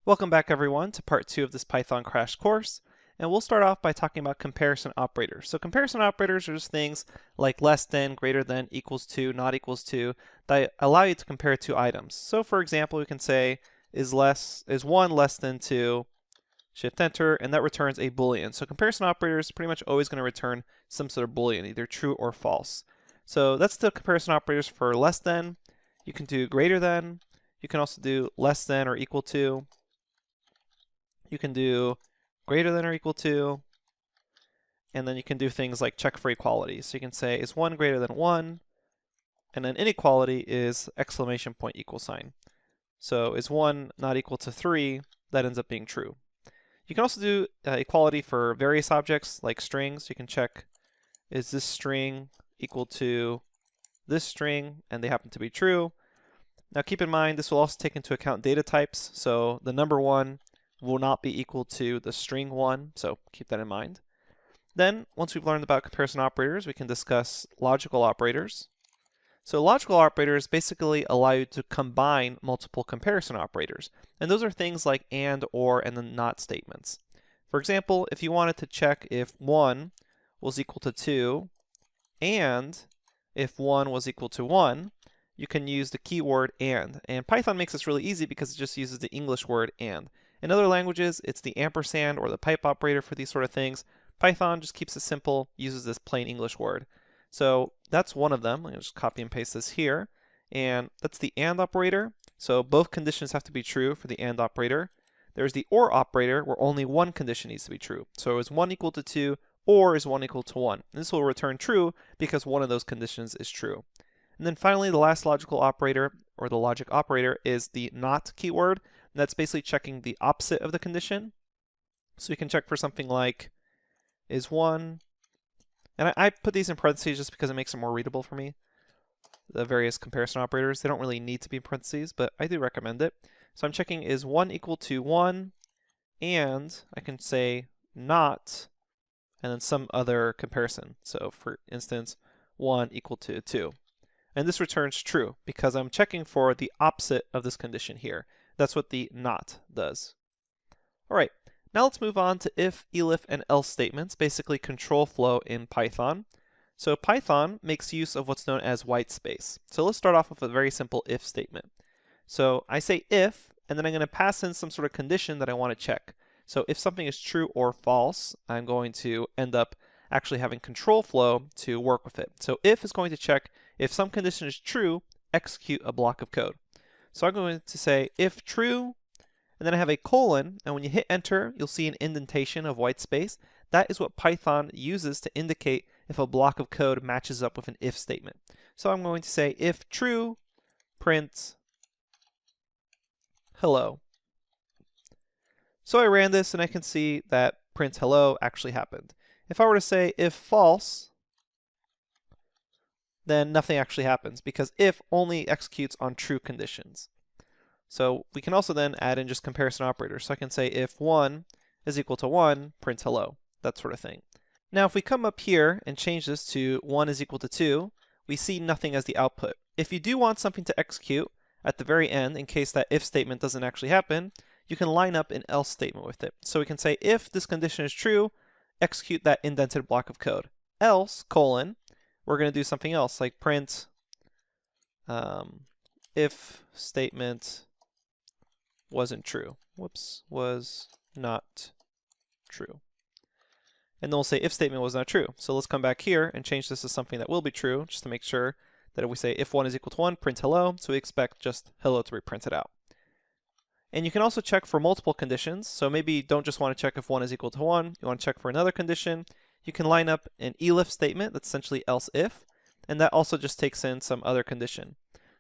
Welcome back everyone to part 2 of this Python crash course, and we'll start off by talking about comparison operators. So comparison operators are just things like less than, greater than, equals to, not equals to, that allow you to compare two items. So for example, we can say is 1 less than 2, shift enter, and that returns a boolean. So comparison operators are pretty much always going to return some sort of boolean, either true or false. So that's the comparison operators for less than. You can do greater than. You can also do less than or equal to. You can do greater than or equal to, and then you can do things like check for equality. So you can say is 1 greater than 1, and then inequality is exclamation point equal sign. So is 1 not equal to 3, that ends up being true. You can also do equality for various objects like strings. You can check is this string equal to this string, and they happen to be true. Now keep in mind this will also take into account data types, so the number 1 will not be equal to the string 1, so keep that in mind. Then, once we've learned about comparison operators, we can discuss logical operators. So logical operators basically allow you to combine multiple comparison operators, and those are things like and, or, and the not statements. For example, if you wanted to check if 1 was equal to 2 and if 1 was equal to 1, you can use the keyword and Python makes this really easy because it just uses the English word and. In other languages, it's the ampersand or the pipe operator for these sort of things. Python just keeps it simple, uses this plain English word. So that's one of them. I'm going to just copy and paste this here. And that's the and operator. So both conditions have to be true for the and operator. There's the or operator where only one condition needs to be true. So is 1 equal to 2 or is 1 equal to 1? And this will return true because one of those conditions is true. And then finally, the last logical operator, or the logic operator, is the not keyword. And that's basically checking the opposite of the condition. So you can check for something like is 1, and I put these in parentheses just because it makes it more readable for me. The various comparison operators, they don't really need to be in parentheses, but I do recommend it. So I'm checking is 1 equal to 1, and I can say not, and then some other comparison. So for instance, 1 equal to 2. And this returns true because I'm checking for the opposite of this condition here. That's what the not does. All right, now let's move on to if, elif, and else statements, basically control flow in Python. So Python makes use of what's known as white space. So let's start off with a very simple if statement. So I say if, and then I'm going to pass in some sort of condition that I want to check. So if something is true or false, I'm going to end up actually having control flow to work with it. So if is going to check if some condition is true, execute a block of code. So I'm going to say if true, and then I have a colon, and when you hit enter, you'll see an indentation of white space. That is what Python uses to indicate if a block of code matches up with an if statement. So I'm going to say if true, print hello. So I ran this and I can see that print hello actually happened. If I were to say if false, then nothing actually happens because if only executes on true conditions. So we can also then add in just comparison operators. So I can say if 1 is equal to 1, print hello, that sort of thing. Now if we come up here and change this to 1 is equal to 2, we see nothing as the output. If you do want something to execute at the very end, in case that if statement doesn't actually happen, you can line up an else statement with it. So we can say if this condition is true, execute that indented block of code. Else, colon, we're going to do something else, like print if statement wasn't true. Whoops, was not true. And then we'll say if statement was not true. So let's come back here and change this to something that will be true, just to make sure that if we say if 1 is equal to 1, print hello, so we expect just hello to be printed out. And you can also check for multiple conditions. So maybe you don't just want to check if 1 is equal to 1, you want to check for another condition. You can line up an elif statement that's essentially else if, and that also just takes in some other condition.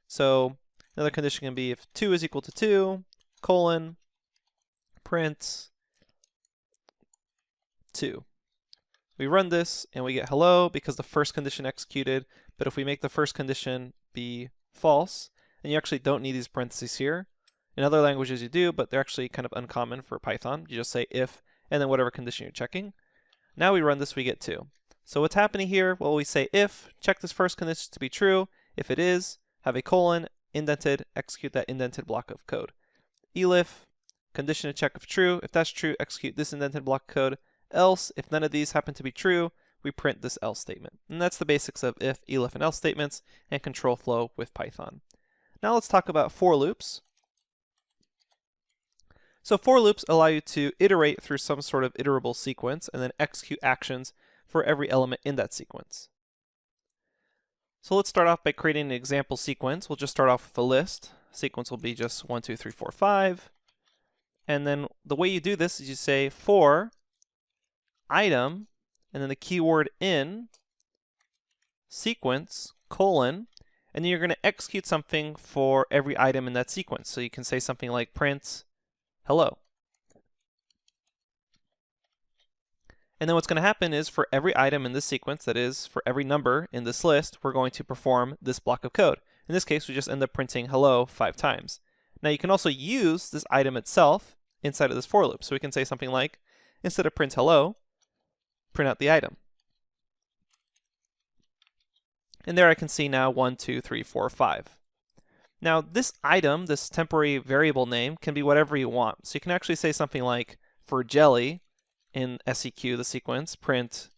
So another condition can be if 2 is equal to 2, colon, print 2. We run this and we get hello because the first condition executed, but if we make the first condition be false, and you actually don't need these parentheses here. In other languages you do, but they're actually kind of uncommon for Python. You just say if, and then whatever condition you're checking. Now we run this, we get 2. So what's happening here? Well, we say if, check this first condition to be true. If it is, have a colon, indented, execute that indented block of code. Elif, condition to check if true. If that's true, execute this indented block of code. Else, if none of these happen to be true, we print this else statement. And that's the basics of if, elif, and else statements and control flow with Python. Now let's talk about for loops. So for loops allow you to iterate through some sort of iterable sequence and then execute actions for every element in that sequence. So let's start off by creating an example sequence. We'll just start off with a list. Sequence will be just 1, 2, 3, 4, 5. And then the way you do this is you say for item, and then the keyword in sequence, colon, and then you're going to execute something for every item in that sequence. So you can say something like print hello. And then what's going to happen is for every item in this sequence, that is, for every number in this list, we're going to perform this block of code. In this case, we just end up printing hello 5 times. Now you can also use this item itself inside of this for loop. So we can say something like, instead of print hello, print out the item. And there I can see now 1, 2, 3, 4, 5. Now this item, this temporary variable name, can be whatever you want. So you can actually say something like, for jelly, in seq, the sequence, print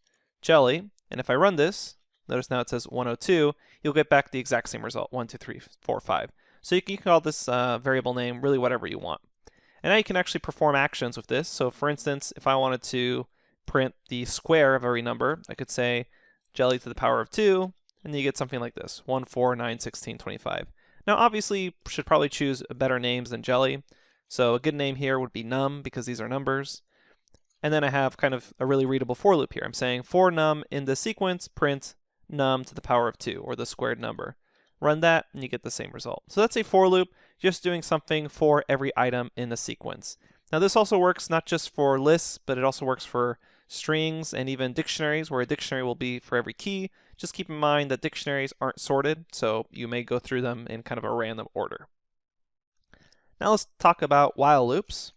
jelly. And if I run this, notice now it says 102, you'll get back the exact same result, 1, 2, 3, 4, 5. So you can call this variable name really whatever you want. And now you can actually perform actions with this. So for instance, if I wanted to print the square of every number, I could say jelly to the power of 2, and you get something like this, 1, 4, 9, 16, 25. Now obviously you should probably choose better names than jelly. So a good name here would be num, because these are numbers. And then I have kind of a really readable for loop here. I'm saying for num in the sequence, print num to the power of 2, or the squared number. Run that, and you get the same result. So that's a for loop, just doing something for every item in the sequence. Now this also works not just for lists, but it also works for strings and even dictionaries, where a dictionary will be for every key. Just keep in mind that dictionaries aren't sorted, so you may go through them in kind of a random order. Now let's talk about while loops.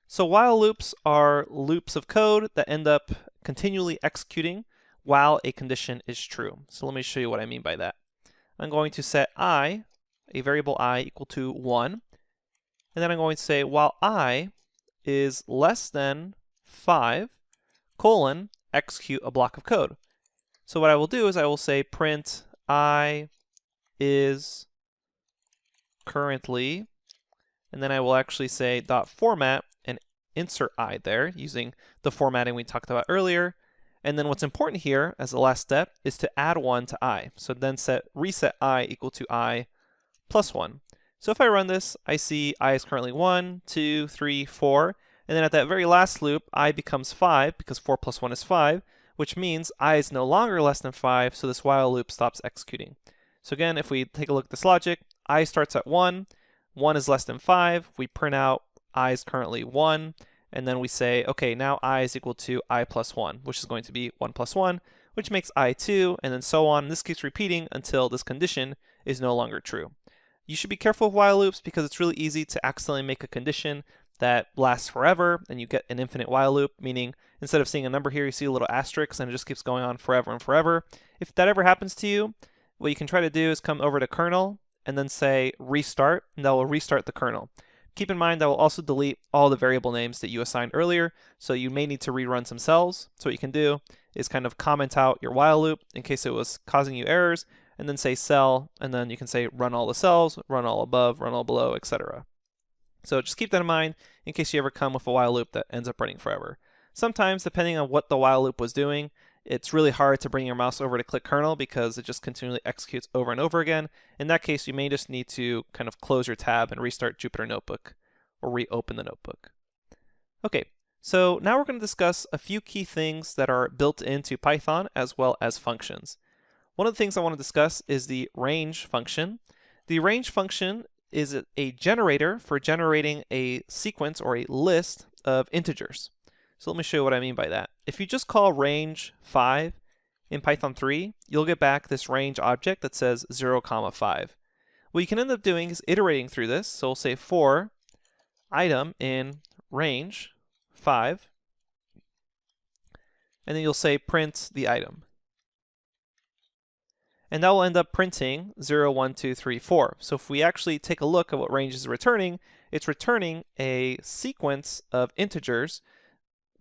So while loops are loops of code that end up continually executing while a condition is true. So let me show you what I mean by that. I'm going to set I, a variable I, equal to 1. And then I'm going to say while I is less than 5, colon, execute a block of code. So what I will do is I will say print I is currently, and then I will actually say dot format and insert I there using the formatting we talked about earlier. And then what's important here as the last step is to add 1 to I. So then reset I equal to I plus 1. So if I run this, I see I is currently 1, 2, 3, 4. And then at that very last loop, I becomes 5 because 4 plus 1 is 5, which means I is no longer less than 5, so this while loop stops executing. So again, if we take a look at this logic, I starts at 1, 1 is less than 5, we print out I is currently 1, and then we say, okay, now I is equal to I plus 1, which is going to be 1 plus 1, which makes I 2, and then so on. This keeps repeating until this condition is no longer true. You should be careful with while loops because it's really easy to accidentally make a condition that lasts forever, and you get an infinite while loop, meaning instead of seeing a number here, you see a little asterisk, and it just keeps going on forever and forever. If that ever happens to you, what you can try to do is come over to kernel, and then say restart, and that will restart the kernel. Keep in mind that will also delete all the variable names that you assigned earlier, so you may need to rerun some cells. So what you can do is kind of comment out your while loop in case it was causing you errors, and then say cell, and then you can say run all the cells, run all above, run all below, etc. So just keep that in mind in case you ever come with a while loop that ends up running forever. Sometimes, depending on what the while loop was doing, it's really hard to bring your mouse over to click kernel because it just continually executes over and over again. In that case, you may just need to kind of close your tab and restart Jupyter Notebook or reopen the notebook. Okay, so now we're going to discuss a few key things that are built into Python as well as functions. One of the things I want to discuss is the range function. The range function is a generator for generating a sequence or a list of integers. So let me show you what I mean by that. If you just call range 5 in Python 3, you'll get back this range object that says 0, 5. What you can end up doing is iterating through this. So we'll say for item in range 5, and then you'll say print the item. And that will end up printing 0, 1, 2, 3, 4. So if we actually take a look at what range is returning, it's returning a sequence of integers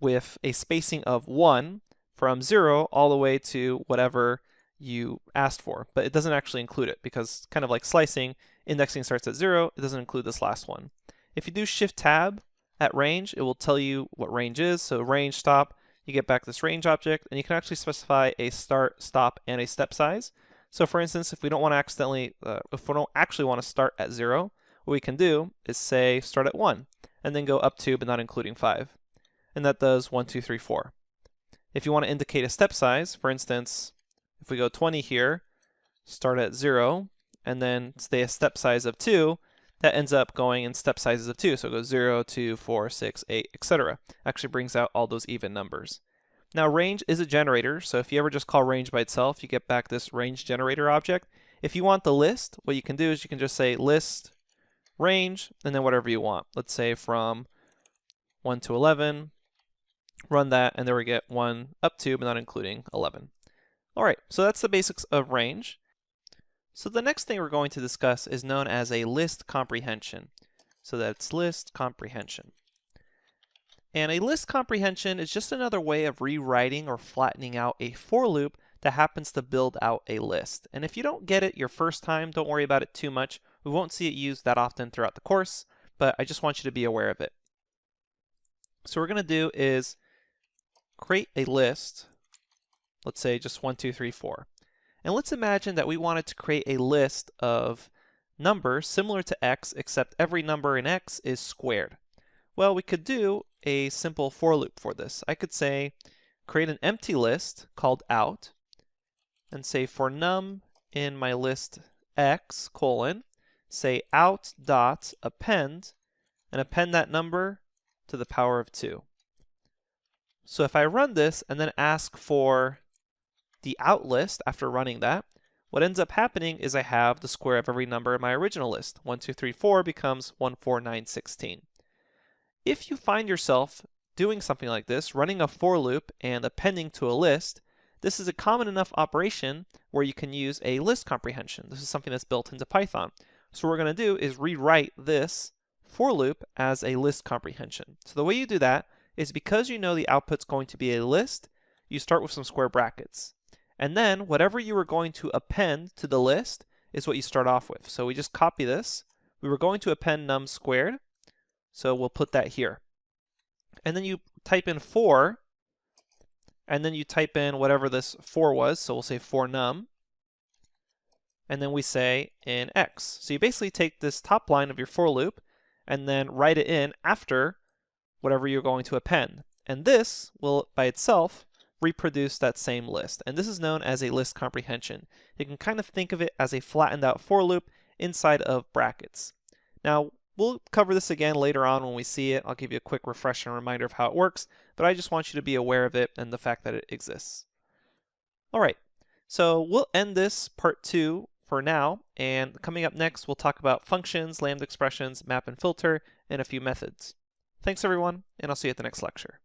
with a spacing of 1 from 0 all the way to whatever you asked for. But it doesn't actually include it because, kind of like slicing, indexing starts at 0. It doesn't include this last one. If you do Shift Tab at range, it will tell you what range is. So range stop, you get back this range object, and you can actually specify a start, stop, and a step size. So for instance, if we don't want to if we don't actually want to start at 0, what we can do is say start at 1, and then go up to, but not including 5. And that does 1, 2, 3, 4. If you want to indicate a step size, for instance, if we go 20 here, start at 0, and then stay a step size of 2, that ends up going in step sizes of 2. So it goes 0, 2, 4, 6, 8, etc. Actually brings out all those even numbers. Now range is a generator, so if you ever just call range by itself, you get back this range generator object. If you want the list, what you can do is you can just say list range, and then whatever you want. Let's say from 1 to 11, run that, and there we get 1 up to, but not including 11. All right, so that's the basics of range. So the next thing we're going to discuss is known as a list comprehension. So that's list comprehension. And a list comprehension is just another way of rewriting or flattening out a for loop that happens to build out a list. And if you don't get it your first time, don't worry about it too much. We won't see it used that often throughout the course, but I just want you to be aware of it. So what we're going to do is create a list, let's say just 1, 2, 3, 4. And let's imagine that we wanted to create a list of numbers similar to x, except every number in x is squared. Well, we could do a simple for loop for this. I could say create an empty list called out, and say for num in my list x, colon, say out dot append, and append that number to the power of 2. So if I run this and then ask for the out list after running that, what ends up happening is I have the square of every number in my original list. 1, 2, 3, 4 becomes 1, 4, 9, 16. If you find yourself doing something like this, running a for loop and appending to a list, this is a common enough operation where you can use a list comprehension. This is something that's built into Python. So what we're going to do is rewrite this for loop as a list comprehension. So the way you do that is because you know the output's going to be a list, you start with some square brackets. And then whatever you were going to append to the list is what you start off with. So we just copy this. We were going to append num squared, so we'll put that here. And then you type in 4, and then you type in whatever this 4 was, so we'll say for num, and then we say in x. So you basically take this top line of your for loop and then write it in after whatever you're going to append. And this will, by itself, reproduce that same list. And this is known as a list comprehension. You can kind of think of it as a flattened out for loop inside of brackets. Now, we'll cover this again later on when we see it. I'll give you a quick refresher and reminder of how it works, but I just want you to be aware of it and the fact that it exists. All right, so we'll end this part 2 for now, and coming up next, we'll talk about functions, lambda expressions, map and filter, and a few methods. Thanks everyone, and I'll see you at the next lecture.